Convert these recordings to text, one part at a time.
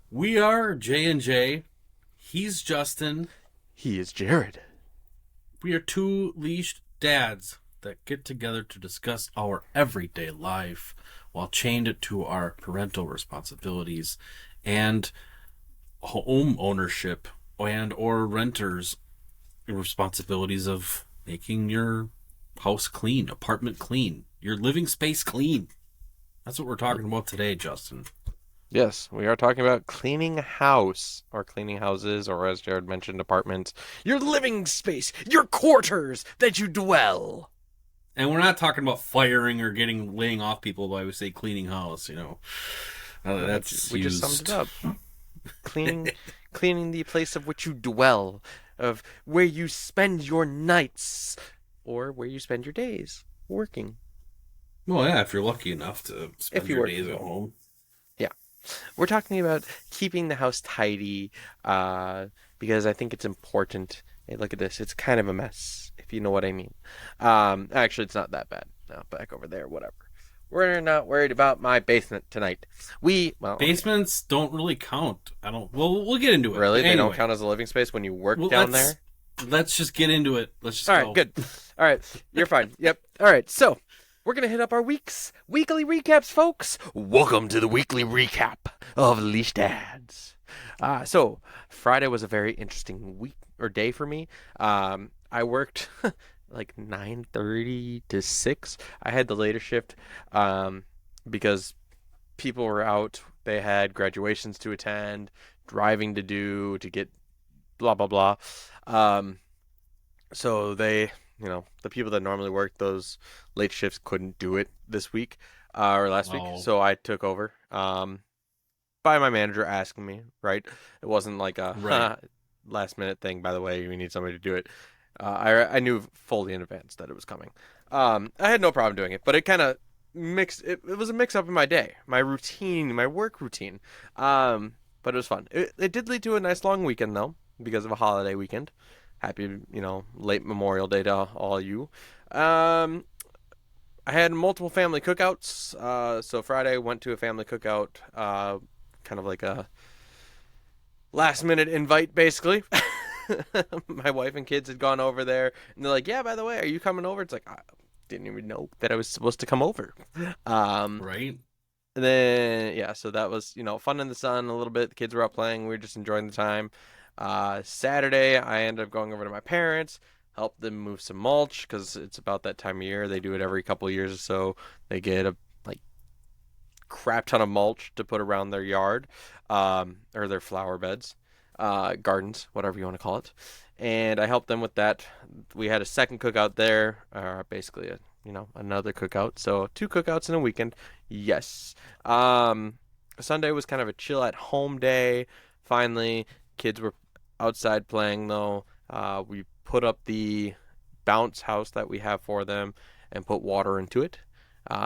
We are J&J. He's Justin. He is Jared. We are two leashed dads that get together to discuss our everyday life while chained to our parental responsibilities and home ownership and or renters' responsibilities of making your house clean, apartment clean, your living space clean. That's what we're talking about today, Justin. Yes, we are talking about cleaning a house, or cleaning houses, or as Jared mentioned, apartments. Your living space, your quarters that you dwell. And we're not talking about firing or laying off people by we say cleaning house, that's We just summed used. it up. Cleaning, cleaning the place of which you dwell, of where you spend your nights, or where you spend your days working. Well, yeah, if you're lucky enough to spend If you your work days from at home. home. Yeah. We're talking about keeping the house tidy, because I think it's important. Hey, look at this. It's kind of a mess, if you know what I mean. Actually, it's not that bad. No, back over there, whatever. We're not worried about my basement tonight. Okay. Basements don't really count. I don't. Well, we'll get into it. Really? But They don't anyway, count as a living space when you work well, down there? let's just get into it. Let's just All go. right, good. All right, you're fine. Yep. All right, so we're going to hit up our weekly recaps, folks. Welcome to the weekly recap of Leashed Dads. So Friday was a very interesting week or day for me. I worked like 9:30 to 6. I had the later shift because people were out. They had graduations to attend, driving to do, to get blah, blah, blah. Um, so the people that normally work those late shifts couldn't do it this week or last week. Oh, So I took over by my manager asking me, right? It wasn't like right. a last minute thing, by the way, we need somebody to do it. I knew fully in advance that it was coming. I had no problem doing it, but it kind of it was a mix up in my day, my routine, my work routine. But it was fun. It did lead to a nice long weekend, though, because of a holiday weekend. Happy, late Memorial Day to all you. I had multiple family cookouts. So Friday went to a family cookout, kind of like a last minute invite, basically. My wife and kids had gone over there, and they're like, "Yeah, by the way, are you coming over?" It's like I didn't even know that I was supposed to come over. Um, Right. and then yeah, so that was fun in the sun a little bit. The kids were out playing. We were just enjoying the time. Saturday, I ended up going over to my parents, helped them move some mulch because it's about that time of year. They do it every couple of years or so. They get a like crap ton of mulch to put around their yard, or their flower beds, gardens, whatever you want to call it. And I helped them with that. We had a second cookout there, basically another cookout. So two cookouts in a weekend. Yes. Sunday was kind of a chill at home day. Finally, kids were outside playing though. We put up the bounce house that we have for them and put water into it.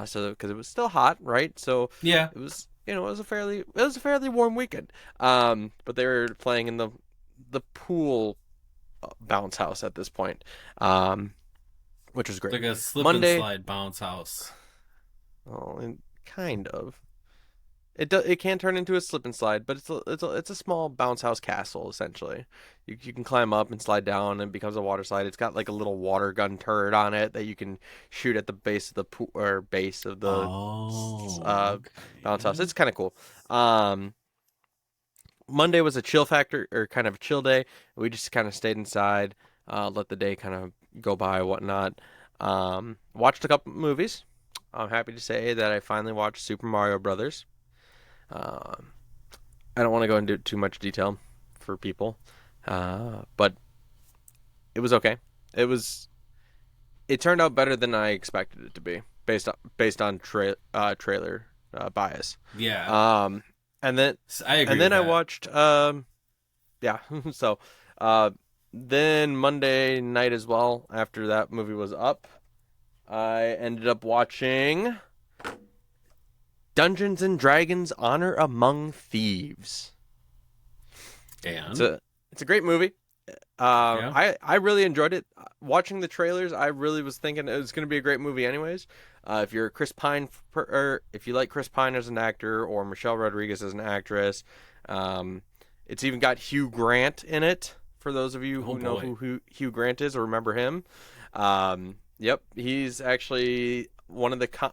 So because it was still hot, right? So Yeah. it was it was a fairly warm weekend. But they were playing in the pool bounce house at this point, which was It's great. like a slip and Monday, slide bounce house. oh, and kind of. It can turn into a slip and slide, but it's a small bounce house castle essentially. You can climb up and slide down, and it becomes a water slide. It's got like a little water gun turret on it that you can shoot at the base of the pool or base of the Oh, bounce house. okay. It's kind of cool. Monday was a chill factor or kind of a chill day. We just kind of stayed inside, let the day kind of go by, whatnot. Watched a couple movies. I'm happy to say that I finally watched Super Mario Brothers. Um, I don't want to go into too much detail for people, but it was okay. It was. It turned out better than I expected it to be, based on trailer bias. Yeah, Um, and then I agree and with then I that. watched yeah. So then Monday night as well. After that movie was up, I ended up watching Dungeons and Dragons: Honor Among Thieves. It's And a it's a great movie. yeah, I really enjoyed it. Watching the trailers, I really was thinking it was going to be a great movie, anyways. If you're a Chris Pine, or if you like Chris Pine as an actor or Michelle Rodriguez as an actress, It's even got Hugh Grant in it. For those of you Oh who know boy. who Hugh Grant is or remember him, yep, he's actually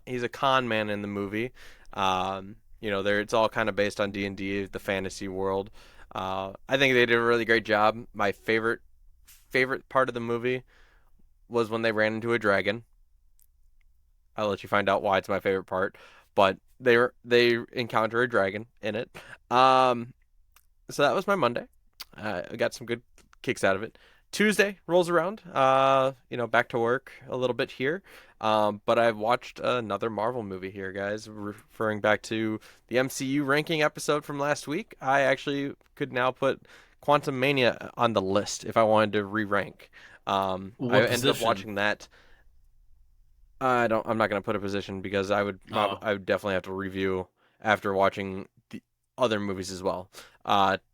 he's a con man in the movie. There it's all kind of based on D&D, the fantasy world. I think they did a really great job. My favorite part of the movie was when they ran into a dragon. I'll let you find out why it's my favorite part, but they encounter a dragon in it. Um, so that was my Monday. I got some good kicks out of it. Tuesday rolls around. Back to work a little bit here. But I've watched another Marvel movie here, guys. Referring back to the MCU ranking episode from last week, I actually could now put Quantum Mania on the list if I wanted to re-rank. I What ended up position? watching that. I'm not gonna put a position because Oh, I would definitely have to review after watching the other movies as well,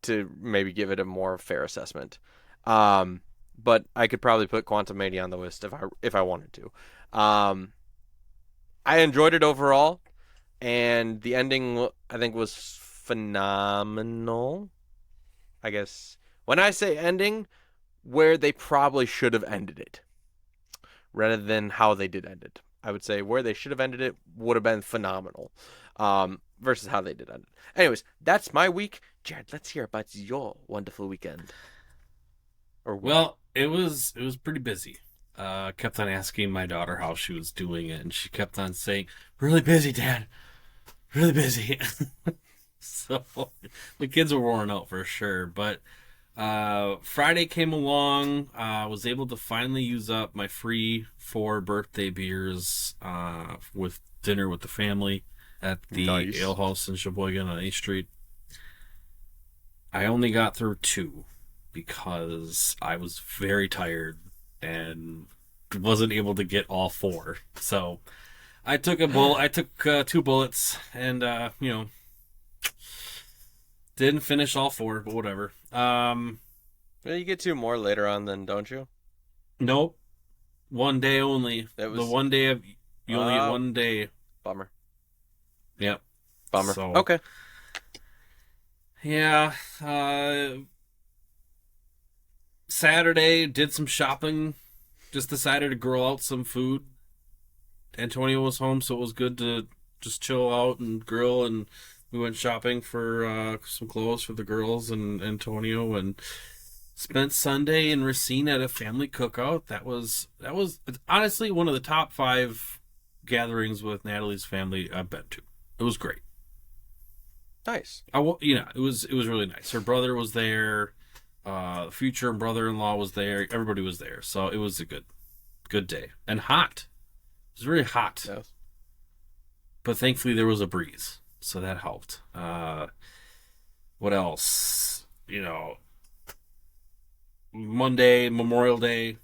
to maybe give it a more fair assessment. Um, but I could probably put Quantum Mania on the list if I wanted to. Um, I enjoyed it overall, and the ending I think was phenomenal. I guess when I say ending, where they probably should have ended it rather than how they did end it. I would say where they should have ended it would have been phenomenal, versus how they did end it. Anyways, that's my week. Jared, let's hear about your wonderful weekend or week. well, it was pretty busy. Kept on asking my daughter how she was doing it, and she kept on saying, "Really busy, Dad. Really busy." So the kids were worn out for sure. But Friday came along. I was able to finally use up my free 4 birthday beers with dinner with the family at the ale Nice. house in Sheboygan on 8th Street. I only got through 2 because I was very tired and wasn't able to get all 4. So I took a bull. I took 2 bullets, and didn't finish all 4, but whatever. Well, you get two more later on, then, don't you? Nope. One day only. That The was one day of you only get uh one day. bummer. Yep. Bummer. So Okay. yeah. Saturday did some shopping. Just decided to grill out some food. Antonio was home, so it was good to just chill out and grill. And we went shopping for some clothes for the girls and Antonio, and spent Sunday in Racine at a family cookout. That was honestly one of the top 5 gatherings with Natalie's family I've been to. It was great. Nice. It was really nice. Her brother was there. Future brother-in-law was there. Everybody was there, so it was a good day and hot. It was very hot, Yes. but thankfully there was a breeze, so that helped. What else? Monday, Memorial Day,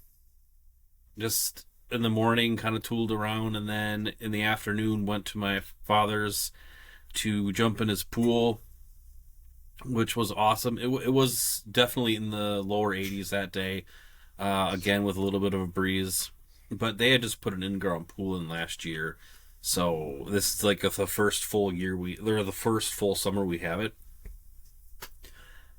just in the morning, kind of tooled around, and then in the afternoon went to my father's to jump in his pool, which was awesome. It was definitely in the lower 80s that day, again with a little bit of a breeze, but they had just put an in-ground pool in last year, so this is like the first full year they're the first full summer we have it.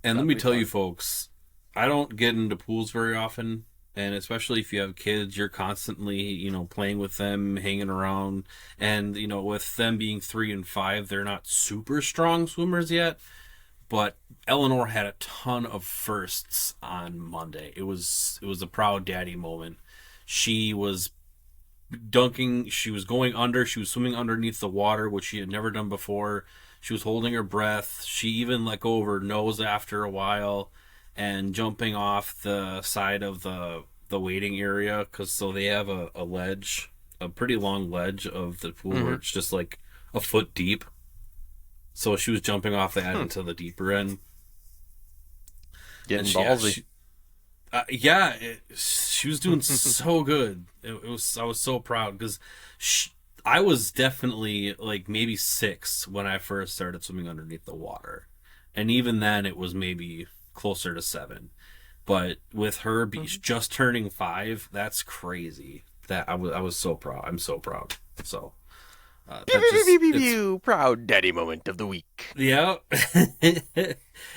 And let That'll me be tell you, fun. folks, I don't get into pools very often. And especially if you have kids, you're constantly, playing with them, hanging around. And, with them being 3 and 5, they're not super strong swimmers yet. But Eleanor had a ton of firsts on Monday. It was a proud daddy moment. She was dunking, she was going under, she was swimming underneath the water, which she had never done before. She was holding her breath. She even let go of her nose after a while and jumping off the side of the waiting area, because so they have a ledge, a pretty long ledge of the pool where Mm-hmm. it's just like a foot deep. So she was jumping off that Hmm. into the deeper end, and Getting she, yeah, ballsy. she, she was doing so good. It was I was so proud because I was definitely like maybe 6 when I first started swimming underneath the water, and even then it was maybe closer to 7. But with her Mhm. just turning 5, that's crazy. That I was so proud. I'm so proud. So Pew, That pew, pew, just pew, it's pew. Proud daddy moment of the week. yeah.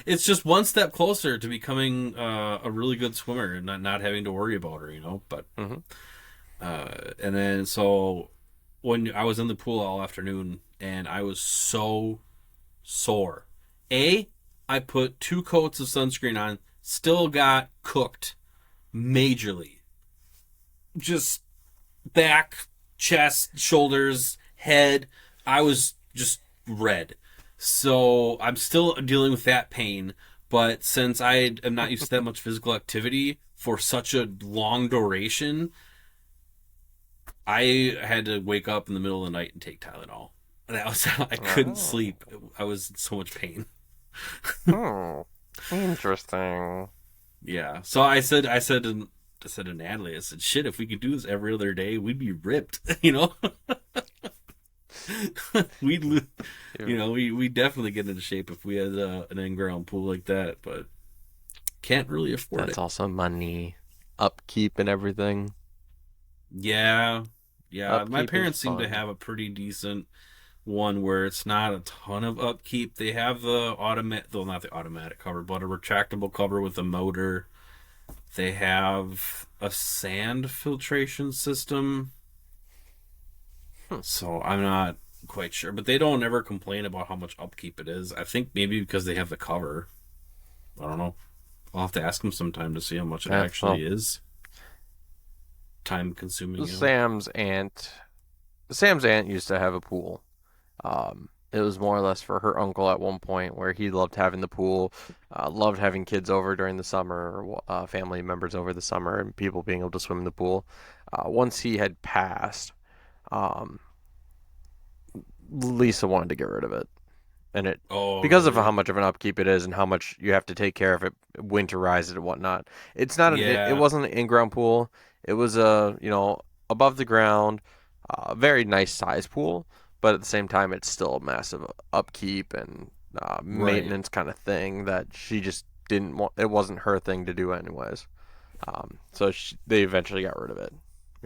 It's just one step closer to becoming a really good swimmer and not having to worry about her, But Hmm. and then so when I was in the pool all afternoon and I was so sore. I put 2 coats of sunscreen on, still got cooked majorly. Just back, chest, shoulders, head. I was just red. So I'm still dealing with that pain. But since I am not used to that much physical activity for such a long duration, I had to wake up in the middle of the night and take Tylenol. That was how I couldn't Oh. sleep. I was in so much pain. Hmm. Interesting. Yeah. So I said to Natalie, I said, shit, if we could do this every other day, we'd be ripped. We'd, we definitely get into shape if we had an in-ground pool like that, but can't really afford That's it. also money, upkeep, and everything. Yeah. Yeah. My Upkeep is parents seem to fun. have a pretty decent one where it's not a ton of upkeep. They have the automatic, though not the automatic cover, but a retractable cover with a motor. They have a sand filtration system. Hmm. So I'm not quite sure, but they don't ever complain about how much upkeep it is. I think maybe because they have the cover. I don't know. I'll have to ask them sometime to see how much it Yeah, well, actually is. Time consuming, Sam's aunt used to have a pool. It was more or less for her uncle at one point where he loved having the pool, loved having kids over during the summer, or family members over the summer, and people being able to swim in the pool. Once he had passed, um, Lisa wanted to get rid of it. And it Oh, because of how really? much of an upkeep it is and how much you have to take care of it, winterize it and whatnot. It's not it Yeah, wasn't an in-ground pool. It was a above the ground, very nice size pool, but at the same time it's still a massive upkeep and right. maintenance kind of thing that she just didn't want. It wasn't her thing to do anyways. They eventually got rid of it.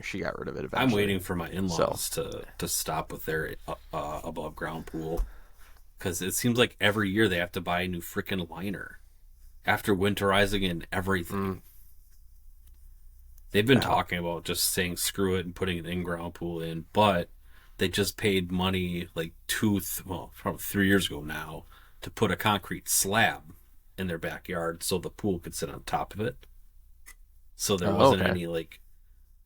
She got rid of it I'm eventually. waiting for my So in-laws to stop with their above ground pool because it seems like every year they have to buy a new freaking liner after winterizing and mm, everything. They've been yeah. talking about just saying screw it and putting an in-ground pool in, but they just paid money like probably 3 years ago now to put a concrete slab in their backyard so the pool could sit on top of it. So there Oh, wasn't okay. any like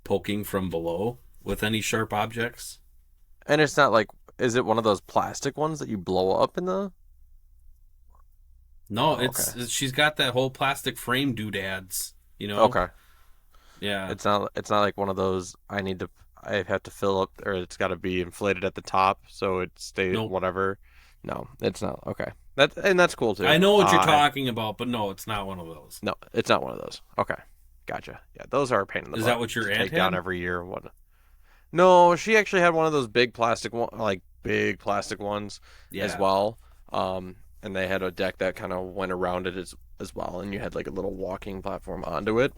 poking from below with any sharp objects. And it's not like, is it one of those plastic ones that you blow up in the? No, Oh, okay. she's got that whole plastic frame doodads, you know? Okay. Yeah. It's not like one of those I have to fill up or it's got to be inflated at the top so it stays Nope. whatever. No, it's not. Okay. That's cool I too. know what you're talking about, but no, it's not one of those. No, it's not one of those. Okay. Gotcha. Yeah, those are a pain in the Is that butt what your to aunt take down had? every year and whatnot. No, she actually had one of those big plastic one, like big plastic ones as Yeah. well. And they had a deck that kind of went around it as well, and you had like a little walking platform onto it.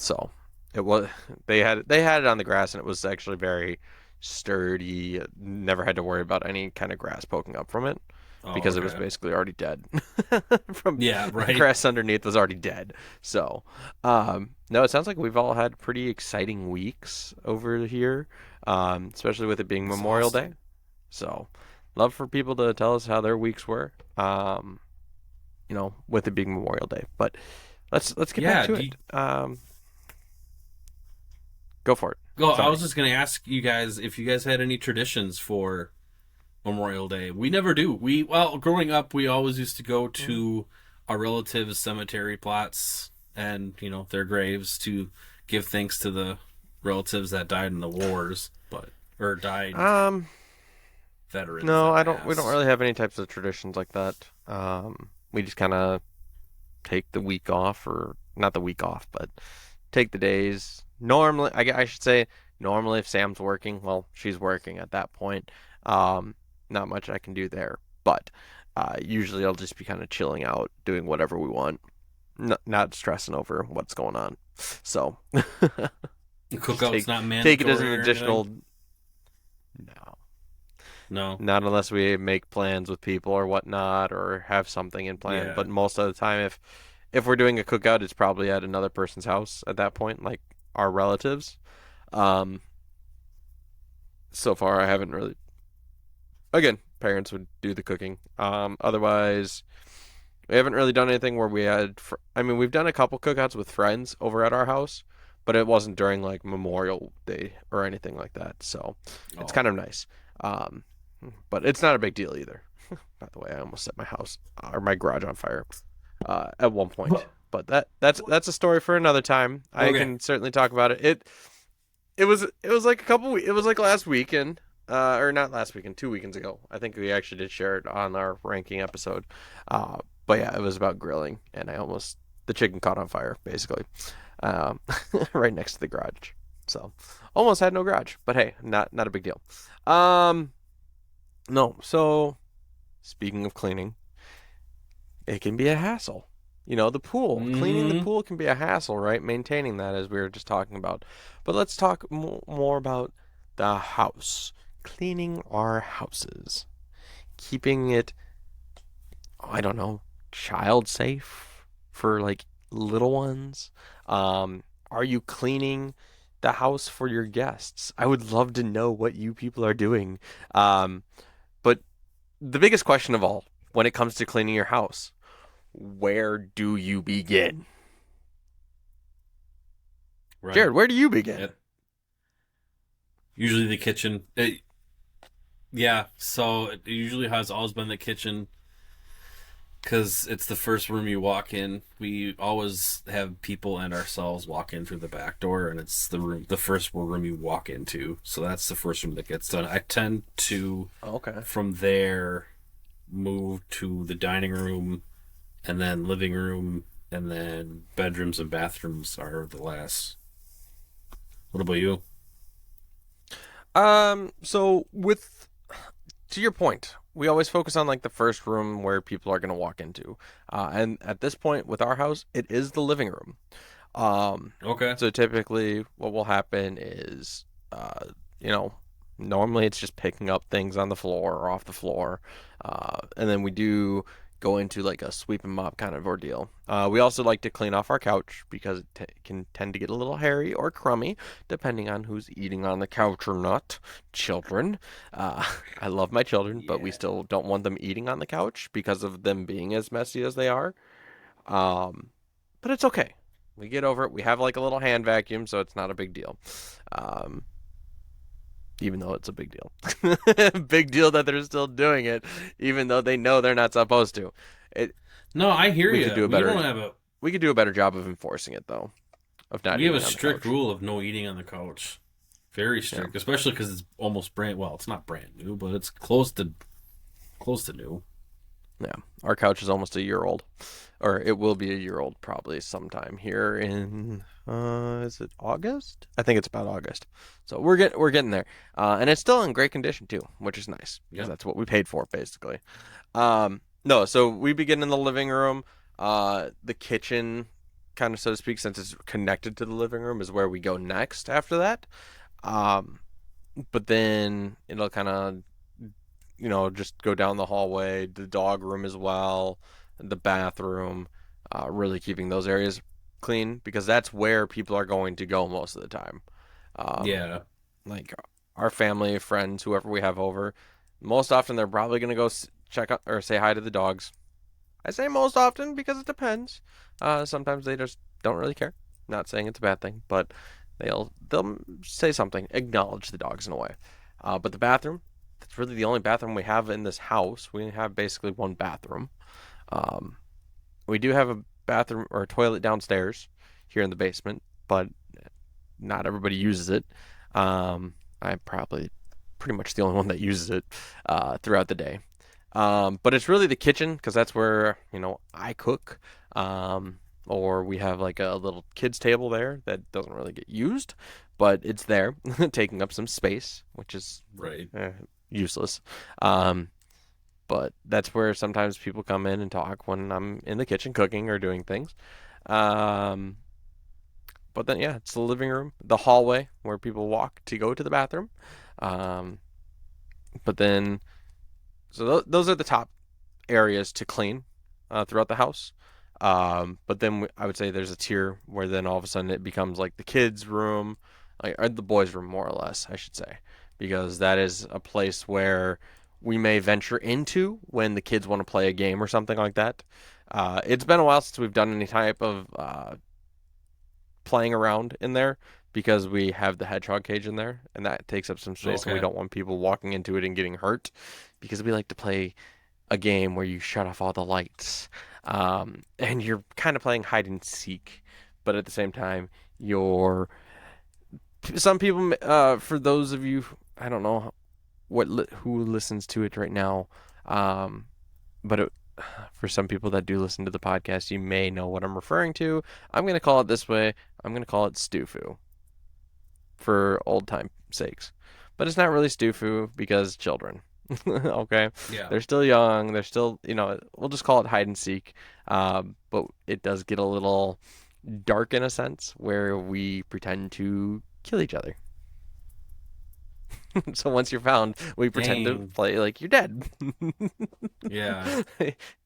So it was they had it on the grass, and it was actually very sturdy. Never had to worry about any kind of grass poking up from it Oh, because it was okay. basically already dead. From Yeah, the right. grass underneath was already dead. So, no, it sounds like we've all had pretty exciting weeks over here, especially with it being Memorial Day. Exhausting. So, love for people to tell us how their weeks were. With it being Memorial Day. But let's get back Yeah, to it. Go for it. I was Sorry. just gonna ask you guys if you guys had any traditions for Memorial Day. We never do. Growing up, we always used to go Mhm. to our relatives' cemetery plots and their graves to give thanks to the relatives that died in the wars, or died Um, veterans no, that I don't. We don't passed. really have any types of traditions like that. We just kind of take the week off, or not the week off, but take the days. Normally, I should say, normally if Sam's working, well, she's working at that point. Um, Not much I can do there, but usually I'll just be kind of chilling out, doing whatever we want, not stressing over what's going on. So The just cookout's take not take it as an mandatory or anything. additional. No, No. Not unless we make plans with people or whatnot or have something in plan. Yeah. But most of the time, if we're doing a cookout, it's probably at another person's house at that point, like our relatives. Um, so far, I haven't really. Again, parents would do the cooking. Otherwise, we haven't really done anything where we had. I mean, we've done a couple cookouts with friends over at our house, but it wasn't during like Memorial Day or anything like that. So it's Oh. kind of nice. Um, but it's not a big deal either. By the way, I almost set my house or my garage on fire at one point. But that's a story for another time. I Okay. can certainly talk about it. It was like a couple. It was like last weekend, or not last weekend, 2 weekends ago. I think we actually did share it on our ranking episode. But yeah, it was about grilling, and the chicken caught on fire basically, um, right next to the garage. So almost had no garage, but hey, not a big deal. Um, no. So speaking of cleaning, it can be a hassle. The pool. Cleaning the Mm-hmm. pool can be a hassle, right? Maintaining that, as we were just talking about. But let's talk more about the house. Cleaning our houses. Keeping it, I don't know, child safe for like little ones. Are you cleaning the house for your guests? I would love to know what you people are doing. But the biggest question of all when it comes to cleaning your house, where do you begin? Right. Jared, where do you begin? Yep. Usually the kitchen. Yeah. So it usually has always been the kitchen because it's the first room you walk in. We always have people and ourselves walk in through the back door, and it's the first room you walk into. So that's the first room that gets done. I tend to, Okay. from there, move to the dining room, and then living room, and then bedrooms and bathrooms are the last. What about you? So with to your point, we always focus on like the first room where people are going to walk into. And at this point with our house, it is the living room. Um, Okay. so typically what will happen is, uh, you know, normally it's just picking up things on the floor or off the floor. And then we do go into like a sweep and mop kind of ordeal. We also like to clean off our couch because it can tend to get a little hairy or crummy depending on who's eating on the couch or not. Children. Uh, I love my children, but we Yeah. still don't want them eating on the couch because of them being as messy as they are. Um, but it's okay. We get over it. We have like a little hand vacuum, so it's not a big deal. Um, even though it's a big deal. Big deal that they're still doing it, even though they know they're not supposed to. It No, I hear we could you. do a We better don't have a we could do a better job of enforcing it though, of not we have a eating on the strict couch. rule of no eating on the couch. Very Yeah. strict, especially because it's almost brand. Well, it's not brand new, but it's close to new. Yeah. Our couch is almost a year old. Or it will be a year old probably sometime here in is it August? I think it's about August. So we're getting there. And it's still in great condition too, which is nice because Yep. that's what we paid for basically. No, so we begin in the living room. The kitchen, kind of so to speak, since it's connected to the living room, is where we go next after that. Um, but then it'll kind of, just go down the hallway, the dog room as well, the bathroom, really keeping those areas clean because that's where people are going to go most of the time. Um, Yeah. like our family, friends, whoever we have over, most often they're probably going to go check out or say hi to the dogs. I say most often because it depends. Sometimes they just don't really care. Not saying it's a bad thing, but they'll say something, acknowledge the dogs in a way. But the bathroom, that's really the only bathroom we have in this house. We have basically one bathroom. Um, we do have a bathroom or a toilet downstairs here in the basement, but not everybody uses it. I'm probably pretty much the only one that uses it throughout the day. But it's really the kitchen because that's where, I cook. Or we have like a little kids table there that doesn't really get used, but it's there taking up some space, which is Right. useless. Um, but that's where sometimes people come in and talk when I'm in the kitchen cooking or doing things. Um, but then, yeah, it's the living room, the hallway where people walk to go to the bathroom. Um, But then, so those are the top areas to clean throughout the house. But then I would say there's a tier where then all of a sudden it becomes like the kids' room, like, or the boys' room, more or less, I should say, because that is a place where we may venture into when the kids want to play a game or something like that. It's been a while since we've done any type of playing around in there because we have the hedgehog cage in there, and that takes up some space, and we Okay. don't want people walking into it and getting hurt because we like to play a game where you shut off all the lights, and you're kind of playing hide and seek, but at the same time, you're some people. For those of you, I don't know who listens to it right now, um, but for some people that do listen to the podcast, you may know what I'm referring to. I'm going to call it this way. I'm going to call it STFU for old time sakes, but it's not really STFU because children. Okay, Yeah. they're still young. They're still, we'll just call it hide and seek. But it does get a little dark in a sense where we pretend to kill each other. So once you're found, we pretend to Dang. play like you're dead. Yeah.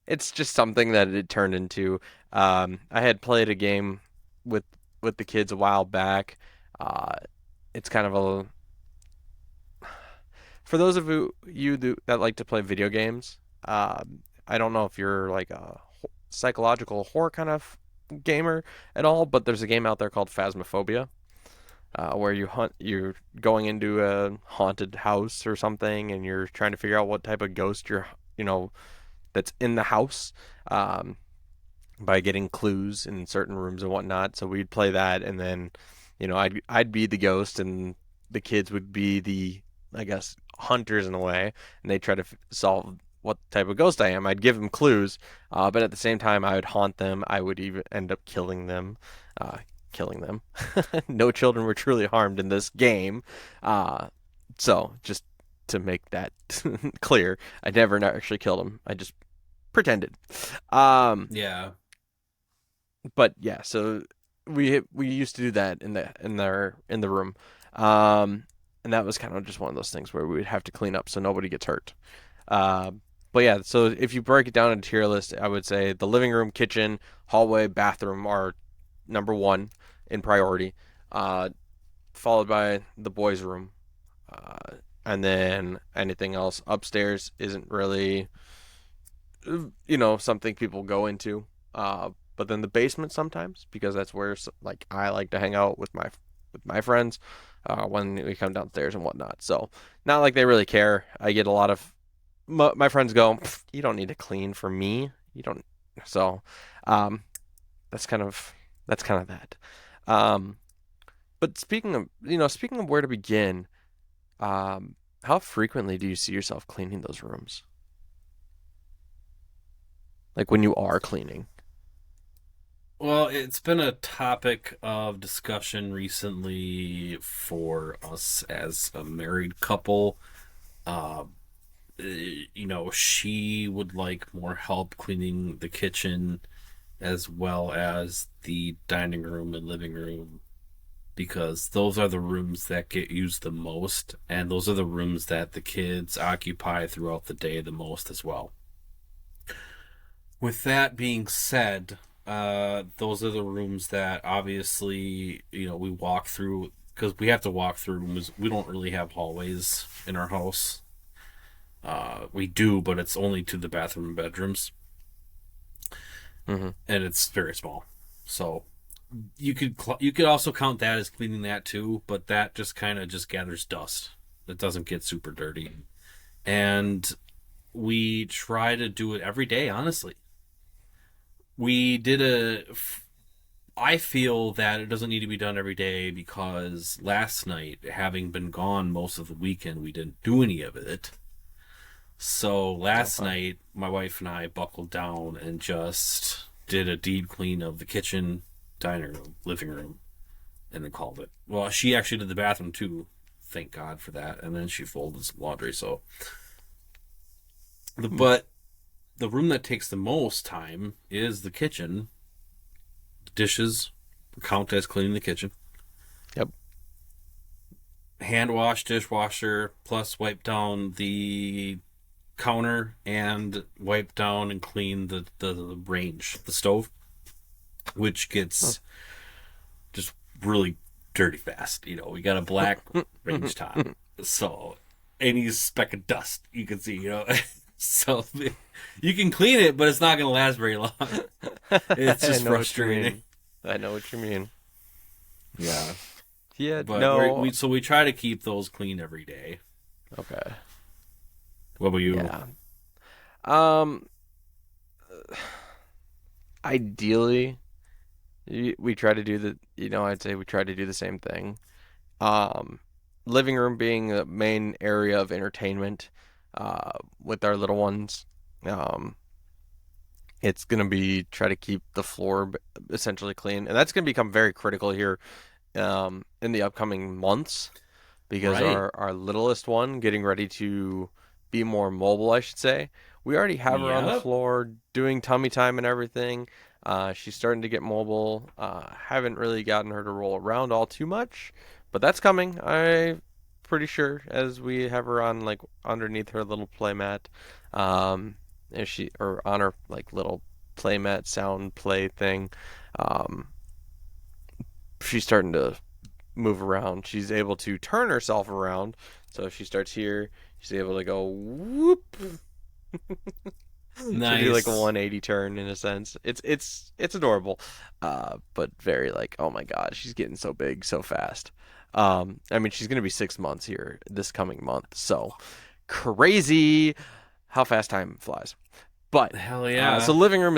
It's just something that it turned into. I had played a game with with the kids a while back. Uh, it's kind of a for those of that like to play video games. I don't know if you're like a psychological horror kind of gamer at all, but there's a game out there called Phasmophobia, where you're going into a haunted house or something, and you're trying to figure out what type of ghost you know, that's in the house, um, by getting clues in certain rooms and whatnot. So we'd play that, and then, I'd be the ghost, and the kids would be the, I guess, hunters in a way, and they try to solve what type of ghost I am. I'd give them clues, but at the same time, I would haunt them. I would even end up killing them. Uh, Killing them. No children were truly harmed in this game. So just to make that clear, I never actually killed them. I just pretended. Um, Yeah. but yeah, so we used to do that in the room, um, and that was kind of just one of those things where we would have to clean up so nobody gets hurt. Uh, but yeah, so if you break it down into tier list, I would say the living room, kitchen, hallway, bathroom are number one in priority, uh, followed by the boys' room, and then anything else upstairs isn't really something people go into. But then the basement sometimes because that's where like I like to hang out with my friends when we come downstairs and whatnot. So not like they really care. I get a lot of my friends go, "You don't need to clean for me. You don't." So um, that's kind of that. Um, but speaking of where to begin, how frequently do you see yourself cleaning those rooms? Like when you are cleaning. Well, it's been a topic of discussion recently for us as a married couple. Uh, she would like more help cleaning the kitchen as well as the dining room and living room because those are the rooms that get used the most, and those are the rooms that the kids occupy throughout the day the most as well. With that being said, those are the rooms that obviously we walk through because we have to walk through rooms. We don't really have hallways in our house. We do, but it's only to the bathroom and bedrooms, Hmm. and it's very small. So you could also count that as cleaning that too, but that just kind of just gathers dust. It doesn't get super dirty, and we try to do it every day. Honestly, we did a I feel that it doesn't need to be done every day because last night, having been gone most of the weekend, we didn't do any of it. So last Okay. night, my wife and I buckled down and just did a deep clean of the kitchen, dining room, living room, and then called it. Well, she actually did the bathroom too. Thank God for that. And then she folded some laundry. So, Hmm. but the room that takes the most time is the kitchen. The dishes count as cleaning the kitchen. Yep. hand wash dishwasher plus wipe down the counter and wipe down and clean the range, the stove, which Huh. gets just really dirty fast. We got a black range top, so any speck of dust you can see, so you can clean it, but it's not going to last very long. It's I just know what you frustrating. mean. I know what you mean. Yeah, Yeah, but no. we try to keep those clean every day. Okay. What about you? Yeah. Um, ideally, we try to do I'd say we try to do the same thing. Um, Living room being the main area of entertainment, with our little ones. Um, it's gonna be try to keep the floor essentially clean, and that's gonna become very critical here, in the upcoming months because Right. our littlest one getting ready to be more mobile, I should say. We already have her on the Yep. floor doing tummy time and everything. She's starting to get mobile. Haven't really gotten her to roll around all too much, but that's coming. I'm pretty sure as we have her on like underneath her little playmat, if she or on her like little playmat sound play thing. Um, she's starting to move around. She's able to turn herself around. So if she starts here, she's able to go whoop. She'll do like a Nice. 180 turn in a sense. It's adorable, but very like oh my god, she's getting so big so fast. I mean she's gonna be 6 months here this coming month, so crazy how fast time flies. But Hell so yeah. living room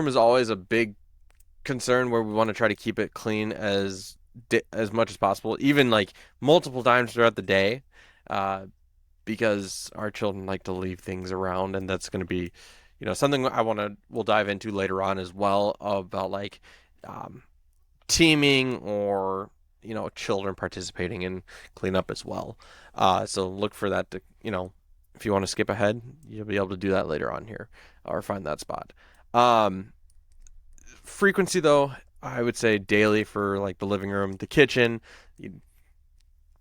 is always a big concern where we want to try to keep it clean as much as possible, even like multiple times throughout the day, uh, because our children like to leave things around, and that's going to be, something we'll dive into later on as well about like um, teaming or children participating in cleanup as well. So look for that to if you want to skip ahead, you'll be able to do that later on here or find that spot. Um, Frequency though, I would say daily for like the living room, the kitchen. You,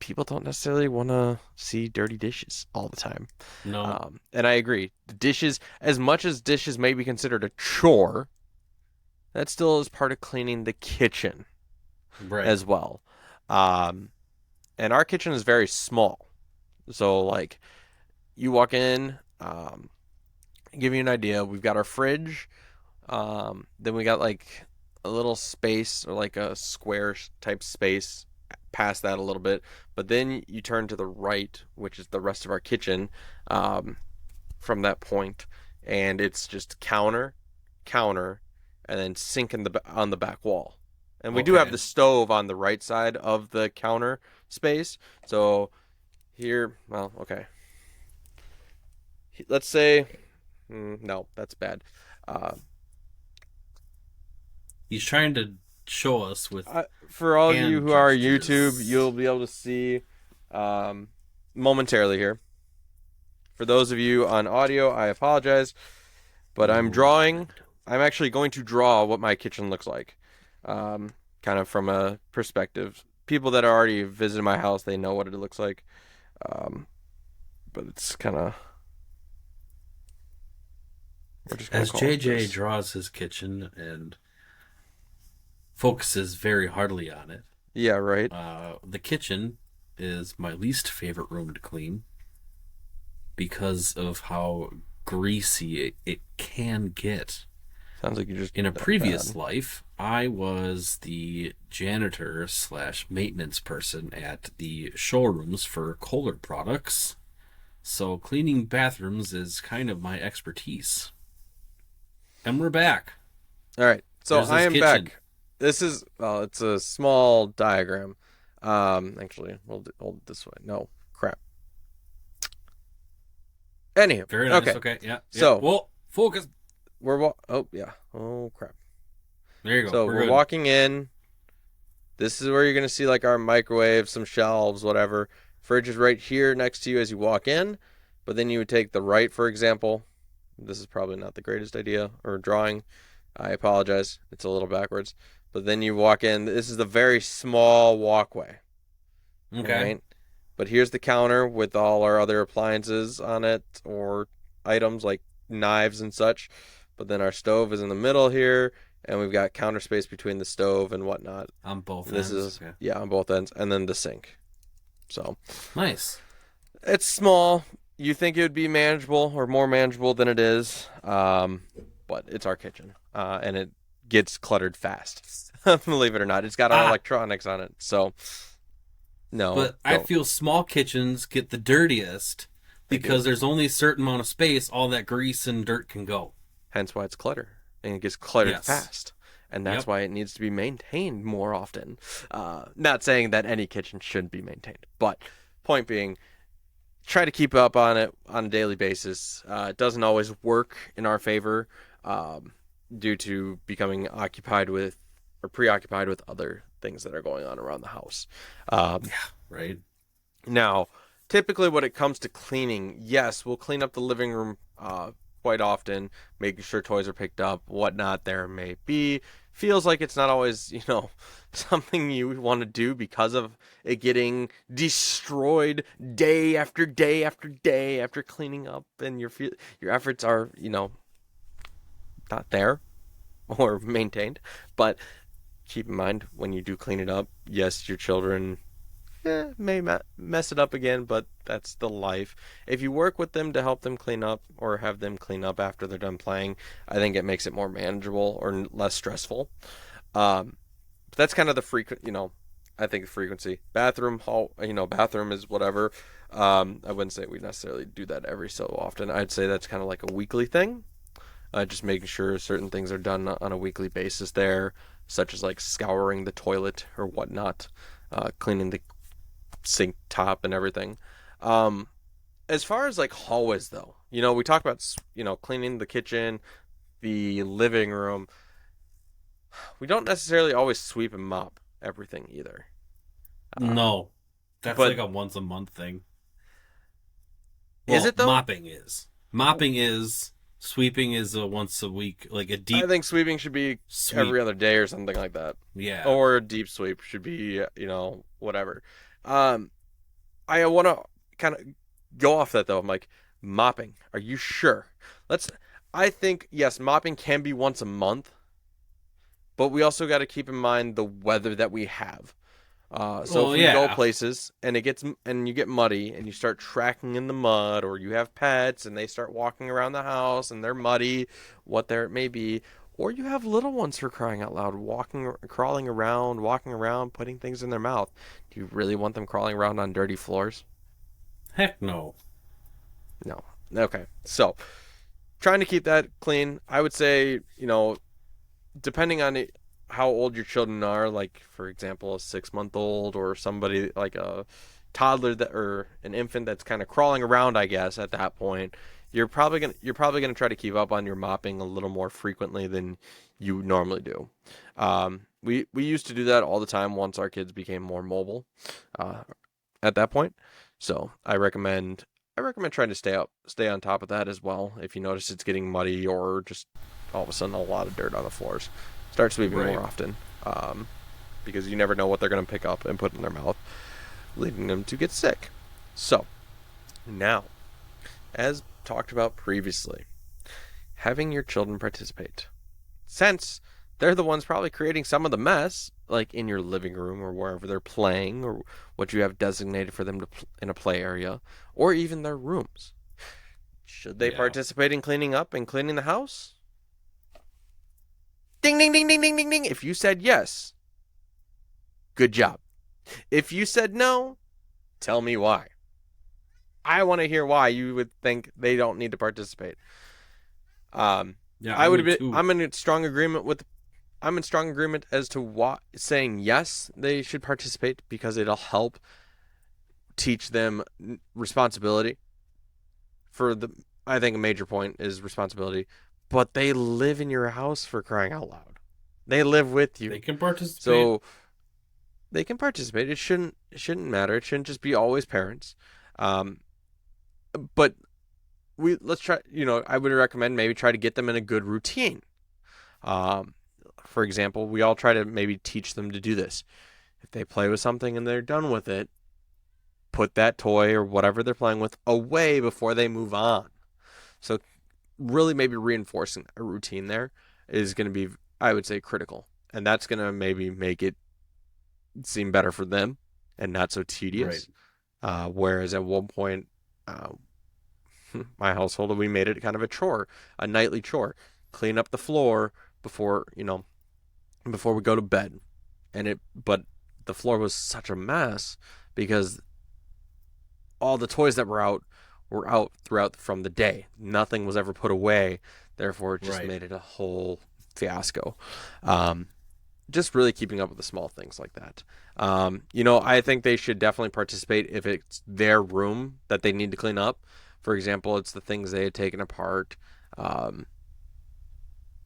People don't necessarily want to see dirty dishes all the time. No. And I agree. The dishes, as much as dishes may be considered a chore, that still is part of cleaning the kitchen Right. as well. Um, and our kitchen is very small. So like you walk in, give you an idea. We've got our fridge. Then we got like a little space or like a square type space past that a little bit. But then you turn to the right, which is the rest of our kitchen, um, from that point, and it's just counter, and then sink on the back wall. And we do have Okay. the stove on the right side of the counter space. So here, well, okay. Let's say, no, that's bad. Uh, He's trying to show us with for all of you hand who are YouTube, you'll gestures. be able to see um, momentarily here. For those of you on audio, I apologize, but I'm No drawing. comment. I'm actually going to draw what my kitchen looks like, um, kind of from a perspective. People that already visited my house, they know what it looks like, um, but it's kind of we're just gonna As call it JJ this. draws his kitchen and focuses very hardly on it, Yeah, right. the kitchen is my least favorite room to clean because of how greasy it can get. Sounds like you just In a that previous bad. life, I was the janitor slash maintenance person at the showrooms for Kohler products. So cleaning bathrooms is kind of my expertise. And we're back. All right, so There's I his am kitchen. back. This is well, it's a small diagram. Actually, hold it this way. No, crap. Anywho, Very nice. okay. Okay. Yeah. Yeah. So Well, focus. oh yeah. Oh crap. There you go. So We're we're good. walking in. This is where you're gonna see like our microwave, some shelves, whatever. Fridge is right here next to you as you walk in. But then you would take the right, for example. This is probably not the greatest idea or drawing. I apologize. It's a little backwards. But then you walk in. This is a very small walkway. All Okay. right. But here's the counter with all our other appliances on it or items like knives and such. But then our stove is in the middle here, and we've got counter space between the stove and whatnot. On both And this ends. is, Okay. yeah, on both ends. And then the sink. So Nice. it's small. You think it would be manageable or more manageable than it is. But it's our kitchen. And it gets cluttered fast. Believe it or not. It's got our Ah, electronics on it. So, no, but I don't. feel small kitchens get the dirtiest They do. because there's only a certain amount of space all that grease and dirt can go. Hence why it's clutter. And it gets cluttered Yes. fast. And that's Yep. why it needs to be maintained more often. Not saying that any kitchen shouldn't be maintained, but point being, try to keep up on it on a daily basis. It doesn't always work in our favor um, due to becoming occupied with or preoccupied with other things that are going on around the house. Um, Right. Now, typically when it comes to cleaning, yes, we'll clean up the living room quite often, making sure toys are picked up, whatnot there may be. Feels like it's not always, something you want to do because of it getting destroyed day after day after day after cleaning up, and your efforts are, not there or maintained. But keep in mind when you do clean it up, yes, your children may mess it up again, but that's the life. If you work with them to help them clean up or have them clean up after they're done playing, I think it makes it more manageable or less stressful. But that's kind of the frequent, I think the frequency. Bathroom, hall, bathroom is whatever. I wouldn't say we necessarily do that every so often. I'd say that's kind of like a weekly thing. Just making sure certain things are done on a weekly basis there, such as like scouring the toilet or whatnot, cleaning the sink top and everything. Um, as far as like hallways though, we talk about cleaning the kitchen, the living room. We don't necessarily always sweep and mop everything either. Um, No. That's but like a once a month thing. is Well, it though? mopping is. Mopping is. Sweeping is a once a week, like a I deep think sweeping should be every sweep. other day or something like that, Yeah. or a deep sweep should be whatever. Um, I want to kind of go off that though. I'm like, mopping. Are you sure? Let's. I think yes, mopping can be once a month, but we also got to keep in mind the weather that we have. So if Well, we go yeah. places and you get muddy and you start tracking in the mud, or you have pets and they start walking around the house and they're muddy, what there it may be, or you have little ones for crying out loud, crawling around, walking around, putting things in their mouth. Do you really want them crawling around on dirty floors? Heck no. No. Okay. So trying to keep that clean. I would say, depending on how old your children are, like for example, a 6 month old or somebody like a toddler that or an infant that's kind of crawling around, I guess at that point, you're probably gonna try to keep up on your mopping a little more frequently than you normally do. We used to do that all the time once our kids became more mobile. Uh, at that point. So I recommend trying to stay on top of that as well. If you notice it's getting muddy or just all of a sudden a lot of dirt on the floors, start sweeping more Right. often. Um, because you never know what they're going to pick up and put in their mouth, leading them to get sick. So now, as talked about previously, having your children participate. Since they're the ones probably creating some of the mess, like in your living room or wherever they're playing, or what you have designated for them in a play area, or even their rooms. Should they Yeah. participate in cleaning up and cleaning the house? Ding, ding, ding, ding, ding, ding, ding. If you said yes, good job. If you said no, tell me why. I want to hear why you would think they don't need to participate. Um, Yeah, I I would would be. too. I'm in strong agreement as to what saying yes they should participate because it'll help teach them responsibility. For the I think a major point is responsibility, but they live in your house for crying out loud. They live with They you, can participate. so they can participate. It shouldn't matter. It shouldn't just be always parents. Um, but let's try. I would recommend maybe try to get them in a good routine. Um, for example, we all try to maybe teach them to do this. If they play with something and they're done with it, put that toy or whatever they're playing with away before they move on. So really maybe reinforcing a routine there is going to be, I would say, critical. And that's going to maybe make it seem better for them and not so Right. tedious. Whereas at one point, uh, my household, we made it kind of a chore, a nightly chore, clean up the floor before, before we go to bed. But the floor was such a mess because all the toys that were out throughout from the day. Nothing was ever put away. Therefore, it just Right. made it a whole fiasco. Um, just really keeping up with the small things like that. I think they should definitely participate if it's their room that they need to clean up. For example, it's the things they had taken apart, um,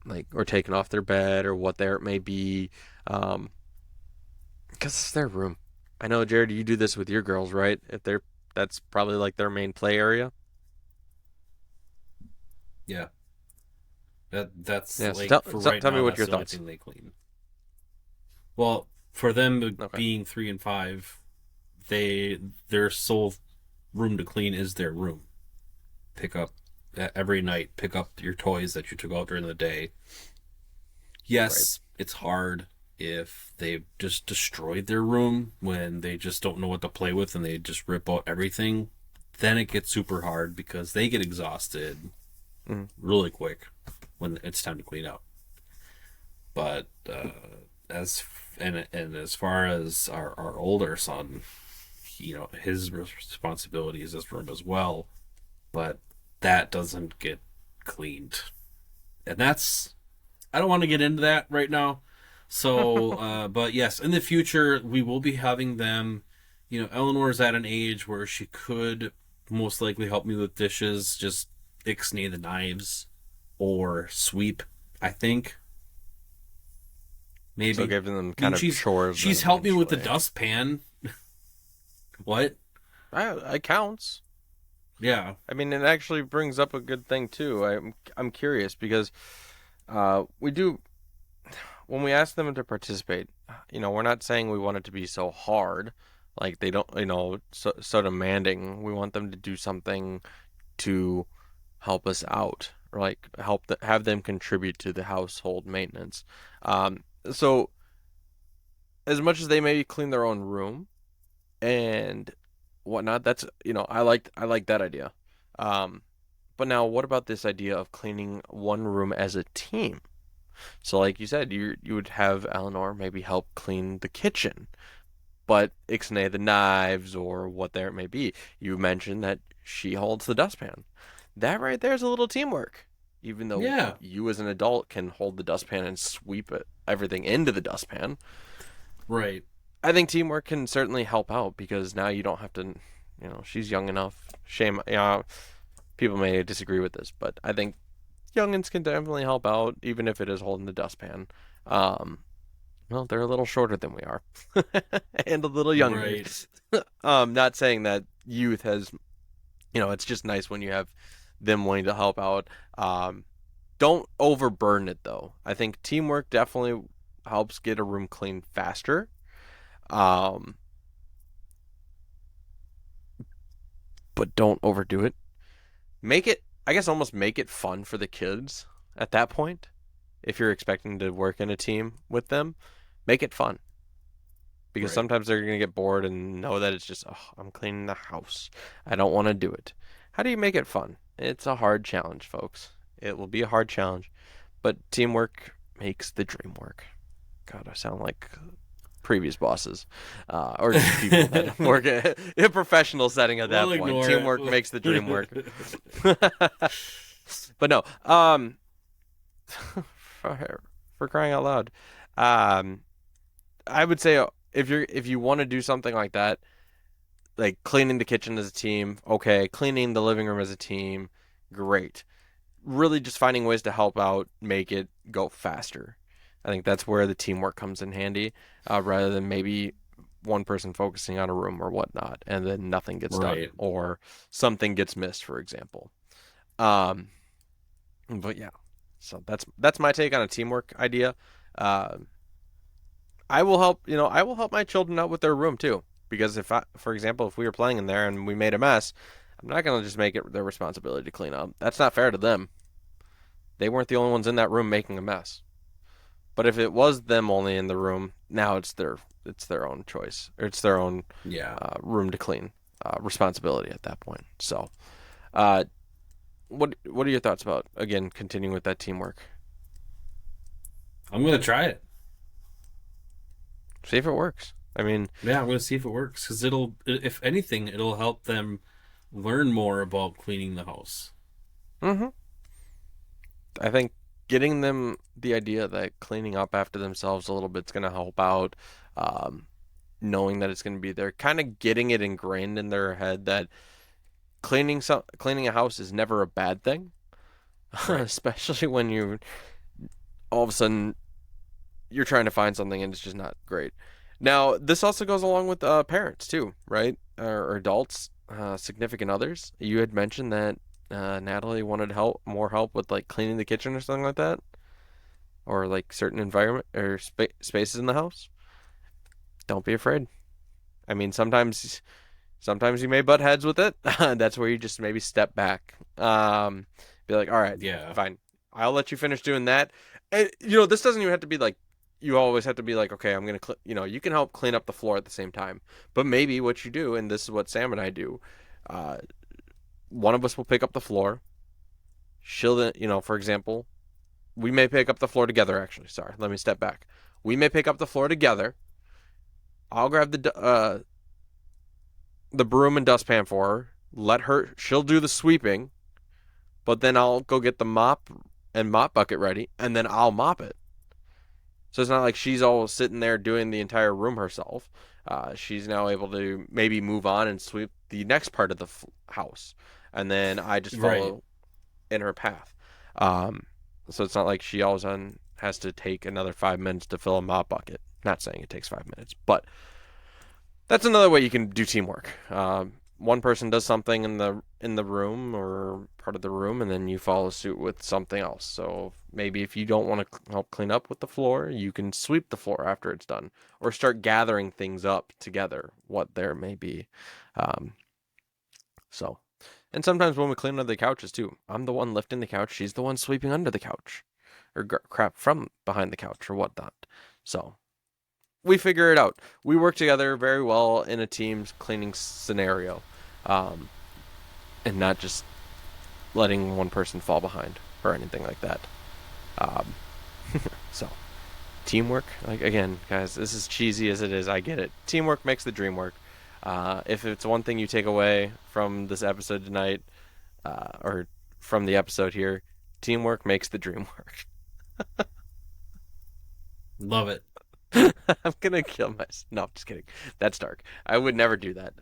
like or taken off their bed or what there it may be, because it's their room. I know, Jared, you do this with your girls, right? If they're That's probably like their main play area. Yeah. That's Yeah. So like for right tell me now, what that's your the only thoughts. thing they clean. Well, for them Okay. being 3 and 5, their sole room to clean is their room. Pick up every night. Pick up your toys that you took out during the day. Right. Yes, it's hard if they've just destroyed their room when they just don't know what to play with and they just rip out everything. Then it gets super hard because they get exhausted Mm. really quick when it's time to clean up. But as and as far as our older son, his responsibility is his room as well, but that doesn't get cleaned, and that's I don't want to get into that right now. So, but yes, in the future we will be having them. Eleanor's at an age where she could most likely help me with dishes, just ixnay the knives or sweep. I think So maybe. giving them I mean, kind of chores then she's helped me with the eventually. dustpan. What? It counts. Yeah. I mean, it actually brings up a good thing too. I'm curious because we do when we ask them to participate. We're not saying we want it to be so hard, like they don't, so demanding. We want them to do something to help us out, or like have them contribute to the household maintenance. So as much as they maybe clean their own room and whatnot, that's I like that idea. Um, but now what about this idea of cleaning one room as a team? So like you said, you would have Eleanor maybe help clean the kitchen, but ixnay the knives or what there it may be. You mentioned that she holds the dustpan. That right there is a little teamwork. Even though Yeah. you as an adult can hold the dustpan and sweep everything into the dustpan, Right. I think teamwork can certainly help out because now you don't have to, she's young enough. Shame, people may disagree with this, but I think youngins can definitely help out, even if it is holding the dustpan. Um, well, they're a little shorter than we are, and a little younger. Right. Not saying that youth has, it's just nice when you have them wanting to help out. Don't overburden it though. I think teamwork definitely helps get a room clean faster. Um, but don't overdo it. Make it, I guess, almost make it fun for the kids at that point. If you're expecting to work in a team with them, make it fun because Right. sometimes they're going to get bored and know that it's just, oh, I'm cleaning the house. I don't want to do it. How do you make it fun? It's a hard challenge, folks. It will be a hard challenge, but teamwork makes the dream work. God, I sound like previous bosses, or just people that work in a professional setting at We'll that point. ignore Teamwork makes the dream work. it. But no, for crying out loud, um, I would say if you want to do something like that, like cleaning the kitchen as a team, okay, cleaning the living room as a team, great. Really, just finding ways to help out, make it go faster. I think that's where the teamwork comes in handy, rather than maybe one person focusing on a room or whatnot, and then nothing gets done Right. or something gets missed, for example. Um, but yeah, so that's my take on a teamwork idea. Uh, I will help my children out with their room too. Because for example, if we were playing in there and we made a mess, I'm not gonna just make it their responsibility to clean up. That's not fair to them. They weren't the only ones in that room making a mess. But if it was them only in the room, now it's their own choice, or it's their own Yeah. room to clean, responsibility at that point. So, uh, what are your thoughts about again continuing with that teamwork? I'm gonna try it. See if it works. I mean, Yeah, I'm gonna see if it works because if anything, it'll help them learn more about cleaning the house. hmm I think getting them the idea that cleaning up after themselves a little bit is going to help out. Um, Knowing that it's going to be there, kind of getting it ingrained in their head that cleaning a house is never a bad thing, Right. especially when you all of a sudden you're trying to find something and it's just not great. Now, this also goes along with parents too, right? Or adults, significant others. You had mentioned that Natalie wanted more help with like cleaning the kitchen or something like that, or like certain environment or spaces in the house. Don't be afraid. I mean, sometimes you may butt heads with it. That's where you just maybe step back. Be like, all right, Yeah. fine. I'll let you finish doing that. And this doesn't even have to be like you always have to be like, okay, I'm gonna, you can help clean up the floor at the same time. But maybe what you do, and this is what Sam and I do, uh, one of us will pick up the floor. She'll then, for example, we may pick up the floor together. Actually, sorry, let me step back. We may pick up the floor together. I'll grab the broom and dustpan for her. She'll do the sweeping, but then I'll go get the mop bucket ready, and then I'll mop it. So it's not like she's all sitting there doing the entire room herself. She's now able to maybe move on and sweep the next part of the house, and then I just Right. follow in her path. Um, so it's not like she always has to take another 5 minutes to fill a mop bucket. Not saying it takes 5 minutes, but that's another way you can do teamwork. One person does something in the room or part of the room, and then you follow suit with something else. So maybe if you don't want to help clean up with the floor, you can sweep the floor after it's done, or start gathering things up together. What there may be. Um, so, and sometimes when we clean under the couches too, I'm the one lifting the couch. She's the one sweeping under the couch, or crap from behind the couch or whatnot. So we figure it out. We work together very well in a team cleaning scenario, um, and not just letting one person fall behind or anything like that. Um, so teamwork, like again, guys, this is cheesy as it is. I get it. Teamwork makes the dream work. If it's one thing you take away from this episode tonight, or from the episode here, teamwork makes the dream work. Love it. I'm gonna kill myself. No, I'm just kidding. That's dark. I would never do that.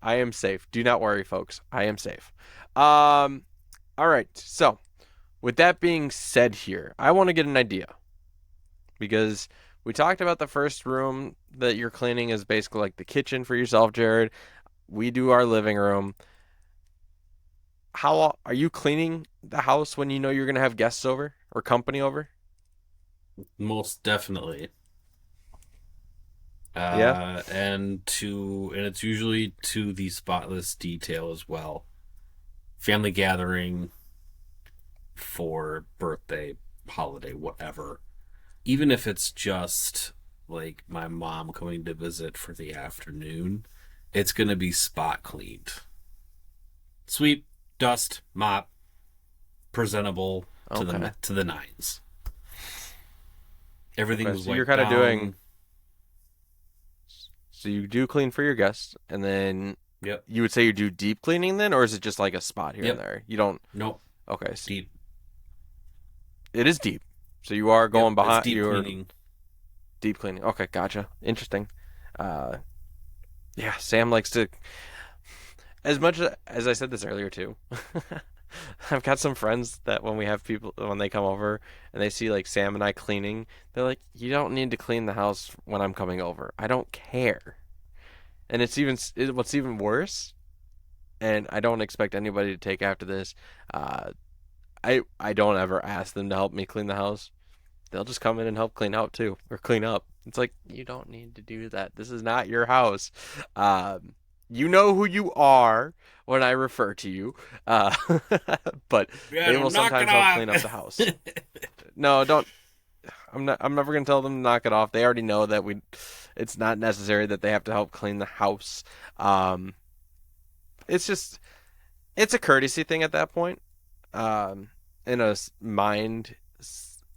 I am safe. Do not worry, folks. I am safe. All right. So, with that being said here, I want to get an idea because we talked about the first room that you're cleaning is basically like the kitchen for yourself, Jared. We do our living room. How are you cleaning the house when you know you're gonna have guests over or company over? Most definitely. Yeah. And it's usually to the spotless detail as well. Family gathering for birthday, holiday, whatever. Even if it's just like my mom coming to visit for the afternoon, it's gonna be spot cleaned. Sweep, dust, mop, presentable to Okay. the nines. Okay. Everything's So you're wiped kind of down. doing. So you do clean for your guests, and then Yep. you would say you do deep cleaning then, or is it just like a spot here and Yep. there? You don't. Nope. Okay. So Deep. it is deep. So you are Yep. going It's behind. deep You're cleaning. deep cleaning. Okay, gotcha. Interesting. Uh, yeah. Sam likes to. As much as I said this earlier too. I've got some friends that when we have people when they come over and they see like Sam and I cleaning, they're like, "You don't need to clean the house when I'm coming over. I don't care." And what's even worse, and I don't expect anybody to take after this. Uh, I don't ever ask them to help me clean the house. They'll just come in and help clean out too, or clean up. It's like, you don't need to do that. This is not your house. Um, you know who you are when I refer to you. Uh, but Yeah, they no, will knock it sometimes help off. clean up the house. No, don't. I'm never gonna tell them to knock it off. They already know that it's not necessary that they have to help clean the house. Um, it's just it's a courtesy thing at that point. In a mind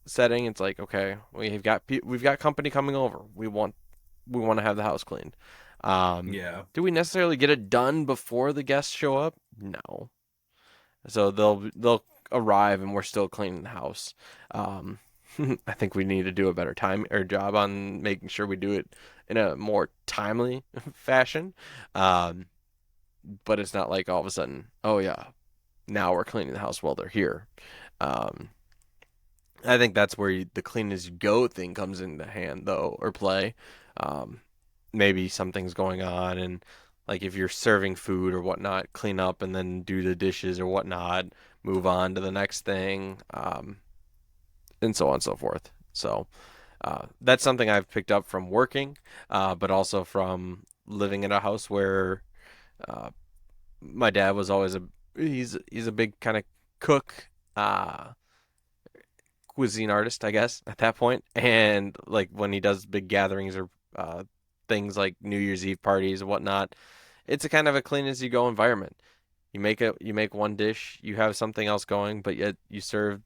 setting, it's like, okay, we've got company coming over. We want to have the house cleaned. Um, Yeah. do we necessarily get it done before the guests show up? No. So they'll arrive and we're still cleaning the house. Um, I think we need to do a better time or job on making sure we do it in a more timely fashion. Um, but it's not like all of a sudden, oh yeah, now we're cleaning the house while they're here. Um, I think that's where the clean as you go thing comes into hand, though, or play. Um, maybe something's going on, and like if you're serving food or whatnot, clean up and then do the dishes or whatnot, move on to the next thing, and so on and so forth. So that's something I've picked up from working, but also from living in a house where uh, my dad was always he's a big kind of cook. Cuisine artist, I guess, at that point. And like when he does big gatherings or things like New Year's Eve parties and whatnot, it's a kind of a clean as you go environment. You make one dish, you have something else going, but yet you serve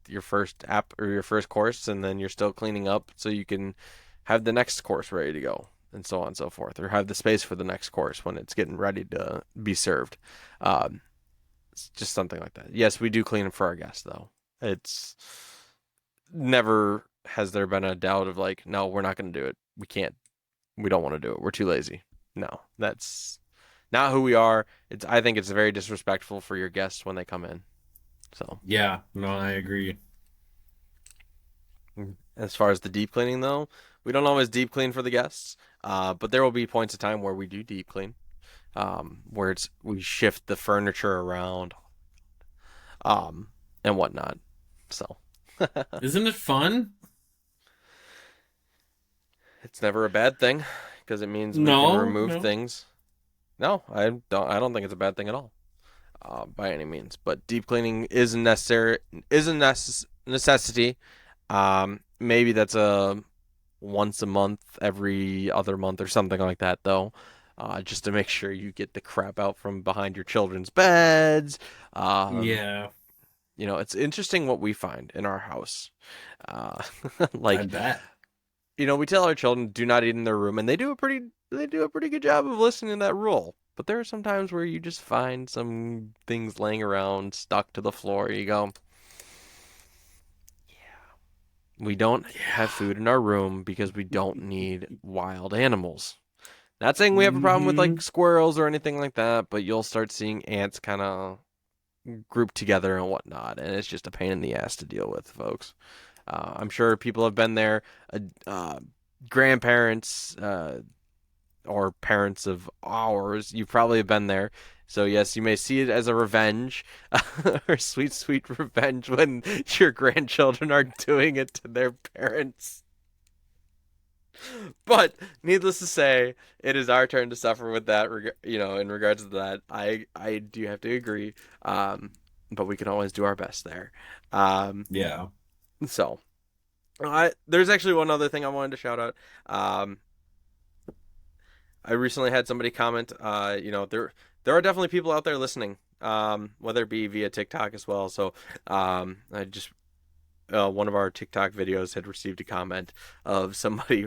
your first app or your first course, and then you're still cleaning up so you can have the next course ready to go, and so on and so forth, or have the space for the next course when it's getting ready to be served. Um, it's just something like that. Yes, we do clean for our guests, though. It's never has there been a doubt of like, no, we're not going to do it. We can't. We don't want to do it. We're too lazy. No, that's not who we are. I think it's very disrespectful for your guests when they come in. So, Yeah, no, I agree. as far as the deep cleaning though, we don't always deep clean for the guests. But there will be points of time where we do deep clean, where we shift the furniture around, um, and whatnot. So, Isn't it fun? it's never a bad thing because it means we can No, remove no. things. No, I don't. I don't think it's a bad thing at all, by any means. But deep cleaning is necessary. Is a necessity. Maybe that's a once a month, every other month, or something like that, though. Just to make sure you get the crap out from behind your children's beds. Um, Yeah, it's interesting what we find in our house. Uh, I like bet. we tell our children do not eat in their room, and they do a pretty good job of listening to that rule. But there are some times where you just find some things laying around stuck to the floor. You go, we don't have Yeah. food in our room because we don't need wild animals. Not saying we have a problem with Mm-hmm. like squirrels or anything like that, but you'll start seeing ants kind of grouped together and whatnot, and it's just a pain in the ass to deal with, folks. I'm sure people have been there. Uh, grandparents, or parents of ours, you probably have been there. So yes, you may see it as a revenge, or sweet, sweet revenge when your grandchildren are doing it to their parents. But needless to say, it is our turn to suffer with that. In regards to that, I do have to agree. Um, but we can always do our best there. Um, Yeah. so there's actually one other thing I wanted to shout out. Um, I recently had somebody comment. There are definitely people out there listening. Whether it be via TikTok as well. So, I just one of our TikTok videos had received a comment of somebody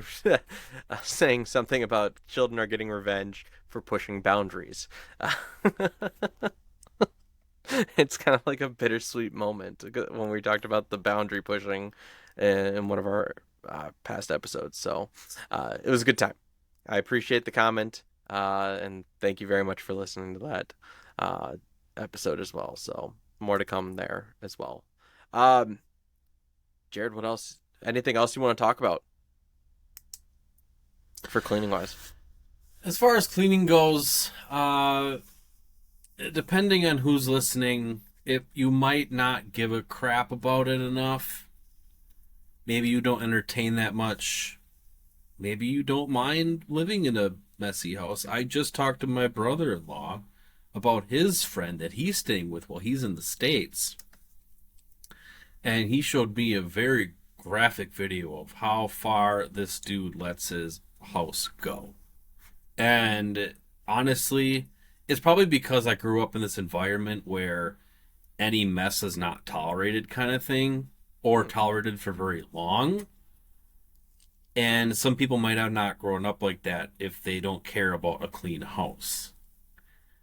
saying something about children are getting revenge for pushing boundaries. It's kind of like a bittersweet moment when we talked about the boundary pushing in one of our past episodes. So it was a good time. I appreciate the comment, and thank you very much for listening to that uh, episode as well. So more to come there as well. Um, Jared, what else? Anything else you want to talk about for cleaning wise? As far as cleaning goes, depending on who's listening, if you might not give a crap about it enough, maybe you don't entertain that much. maybe you don't mind living in a messy house. I just talked to my brother-in-law about his friend that he's staying with while he's in the States, and he showed me a very graphic video of how far this dude lets his house go. And honestly, it's probably because I grew up in this environment where any mess is not tolerated, kind of thing, or Mhm. tolerated for very long. And some people might have not grown up like that if they don't care about a clean house.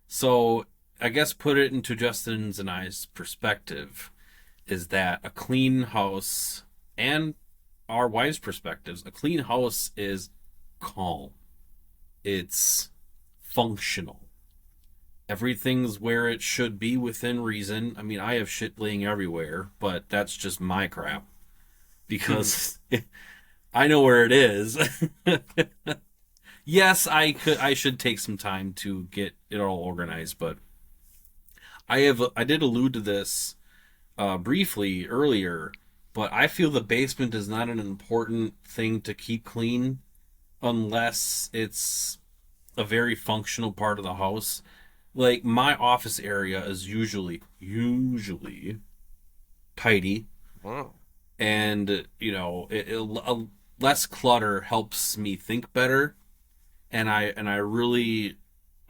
So I guess put it into Justin's and I's perspective is that a clean house, and our wives' perspectives, a clean house is calm. It's functional. Everything's where it should be within reason. I mean, I have shit laying everywhere, but that's just my crap because I know where it is. Yes, I should take some time to get it all organized, but I did allude to this briefly earlier, but I feel the basement is not an important thing to keep clean unless it's a very functional part of the house. Like my office area is usually tidy, Wow. and less clutter helps me think better. And I really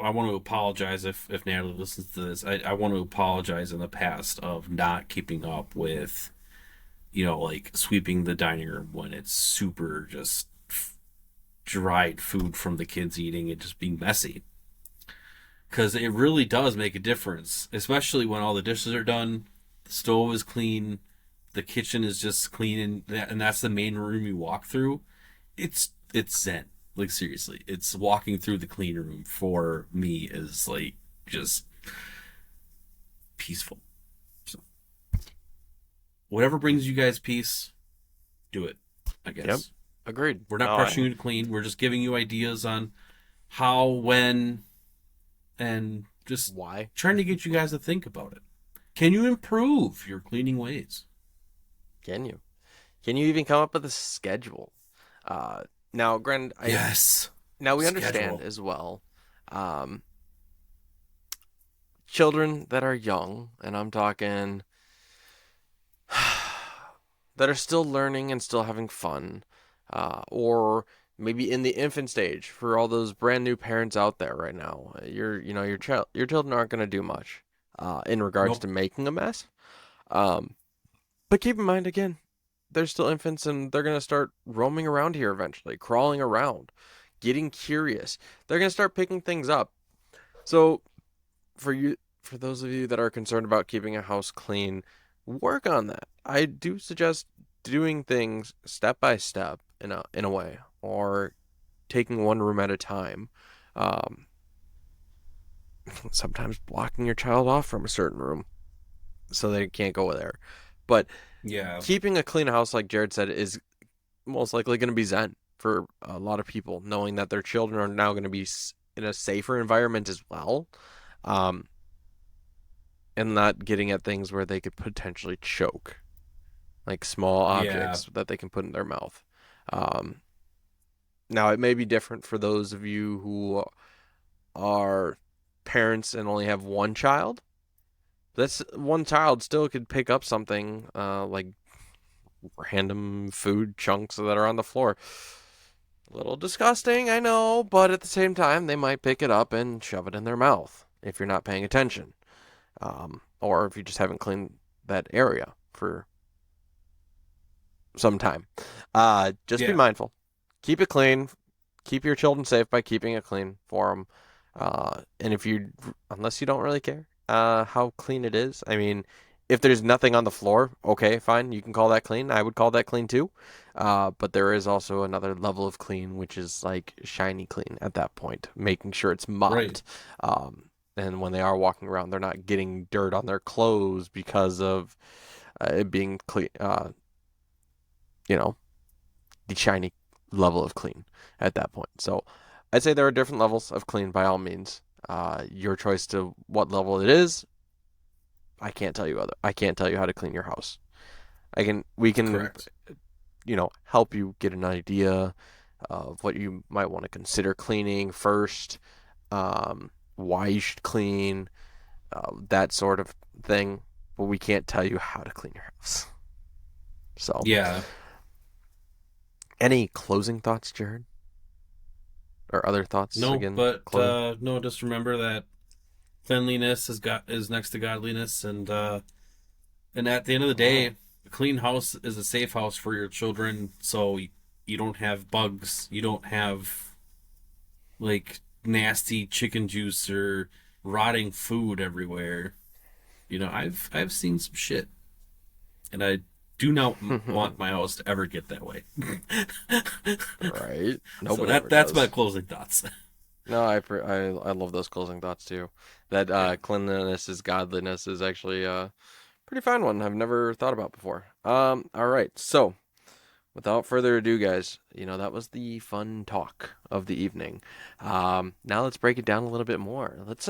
I want to apologize if Natalie listens to this. I want to apologize in the past of not keeping up with like sweeping the dining room when it's super just dried food from the kids eating and just being messy. Because it really does make a difference, especially when all the dishes are done, the stove is clean, the kitchen is just clean, and that's the main room you walk through. It's zen. Like seriously, it's walking through the clean room for me is like just peaceful. So whatever brings you guys peace, do it. I Yep. guess Agreed. we're No, not pressuring you to clean. We're just giving you ideas on how, when, and just why? trying to get you guys to think about it. Can you improve your cleaning ways? Can you? Can you even come up with a schedule? Uh, now, granted, Yes. now we understand Schedule. as well, um, children that are young, and I'm talking that are still learning and still having fun, or maybe in the infant stage for all those brand new parents out there right now. Your children aren't going to do much in regards Nope. to making a mess. Um, but keep in mind again, they're still infants and they're going to start roaming around here eventually, crawling around, getting curious. They're going to start picking things up. So for those of you that are concerned about keeping a house clean, work on that. I do suggest doing things step by step in a way, or taking one room at a time. Um, Sometimes blocking your child off from a certain room so they can't go there. But Yeah. keeping a clean house, like Jared said, is most likely going to be zen for a lot of people, knowing that their children are now going to be in a safer environment as well. Um, and not getting at things where they could potentially choke, like small Yeah. objects that they can put in their mouth. Um, Now, it may be different for those of you who are parents and only have one child. That's one child still could pick up something like random food chunks that are on the floor. A little disgusting, I know, but at the same time, they might pick it up and shove it in their mouth if you're not paying attention, or if you just haven't cleaned that area for some time. Just be Yeah. mindful. Keep it clean. Keep your children safe by keeping it clean for them. And unless you don't really care how clean it is, I mean, if there's nothing on the floor, okay, fine, you can call that clean. I would call that clean too. But there is also another level of clean, which is like shiny clean at that point, making sure it's Right. mopped. And when they are walking around, they're not getting dirt on their clothes because of it being clean, you know, the shiny level of clean at that point. So I'd say there are different levels of clean by all means. Your choice to what level it is. I can't tell you how to clean your house. We can Correct. help you get an idea, of what you might want to consider cleaning first, why you should clean, that sort of thing. But we can't tell you how to clean your house. So, Yeah. any closing thoughts, Jared? Or other thoughts No, again? but Closing? no, just remember that cleanliness is next to godliness, and at the end of the day, a clean house is a safe house for your children. So you don't have bugs, you don't have like nasty chicken juice or rotting food everywhere. I've seen some shit, and I do not want my house to ever get that way. Right? So Nobody ever that's my does. closing thoughts. No, I love those closing thoughts too. That Yeah. cleanliness is godliness is actually a pretty fine one. I've never thought about before. All right. So, without further ado, guys, that was the fun talk of the evening. Now let's break it down a little bit more. Let's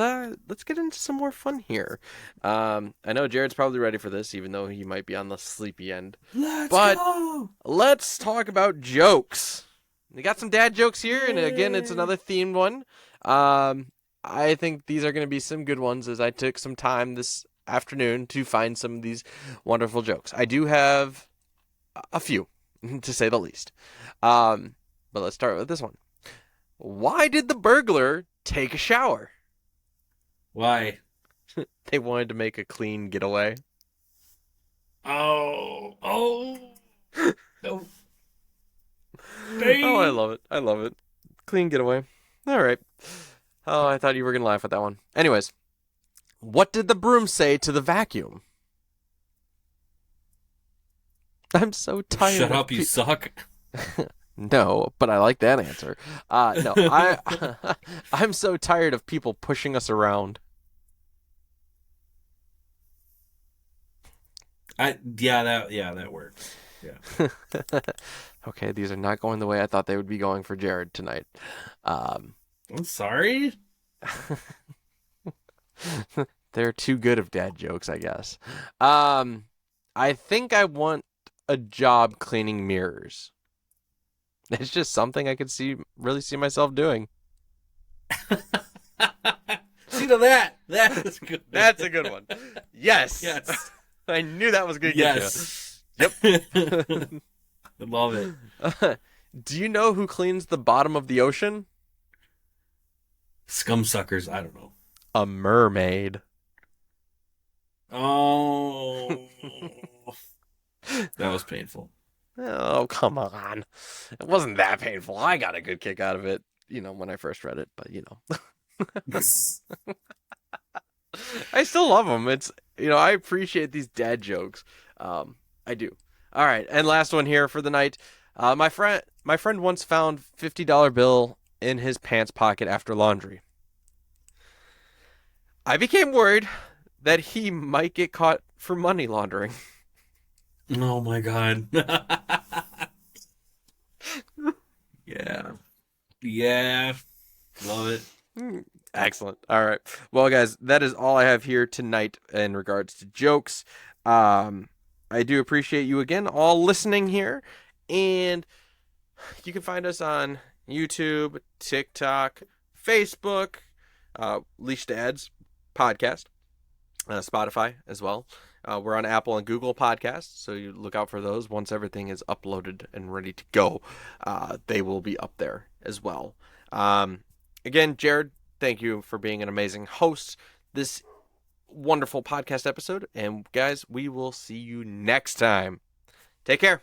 get into some more fun here. I know Jared's probably ready for this, even though he might be on the sleepy end. Let's But go. let's talk about jokes. We got some dad jokes here, and again, it's Yay. another themed one. Um, I think these are going to be some good ones as I took some time this afternoon to find some of these wonderful jokes. I do have a few, to say the least. But let's start with this one. Why did the burglar take a shower? Why? They wanted to make a clean getaway. Oh, oh, no, Oh, I babe. love it. I love it. Clean getaway. All right. Oh, I thought you were going to laugh at that one. Anyways, what did the broom say to the vacuum? I'm so tired Shut of up, you suck. No, but I like that answer. No, I'm so tired of people pushing us around. That works. Yeah. Okay, these are not going the way I thought they would be going for Jared tonight. Um, I'm sorry. they're too good of dad jokes, I guess. Um, I think I want a job cleaning mirrors. It's just something I could really see myself doing. See to that is good. That's a good one. Yes. Yes. I knew that was going to get Yes. you. Yep. I love it. Do you know who cleans the bottom of the ocean? Scum suckers. I don't know. A mermaid. Oh, that was painful. Oh, come on. It wasn't that painful. I got a good kick out of it, when I first read it, but I still love them. I appreciate these dad jokes. I do. All right, and last one here for the night. My friend once found $50 bill in his pants pocket after laundry. I became worried that he might get caught for money laundering. Oh my god. Yeah. Yeah. Love it. Excellent. All right. Well, guys, that is all I have here tonight in regards to jokes. I do appreciate you again all listening here, and you can find us on YouTube, TikTok, Facebook, Leashed Dads podcast, Spotify as well. We're on Apple and Google Podcasts, so you look out for those. Once everything is uploaded and ready to go, they will be up there as well. Again, Jared, thank you for being an amazing host this wonderful podcast episode. And guys, we will see you next time. Take care.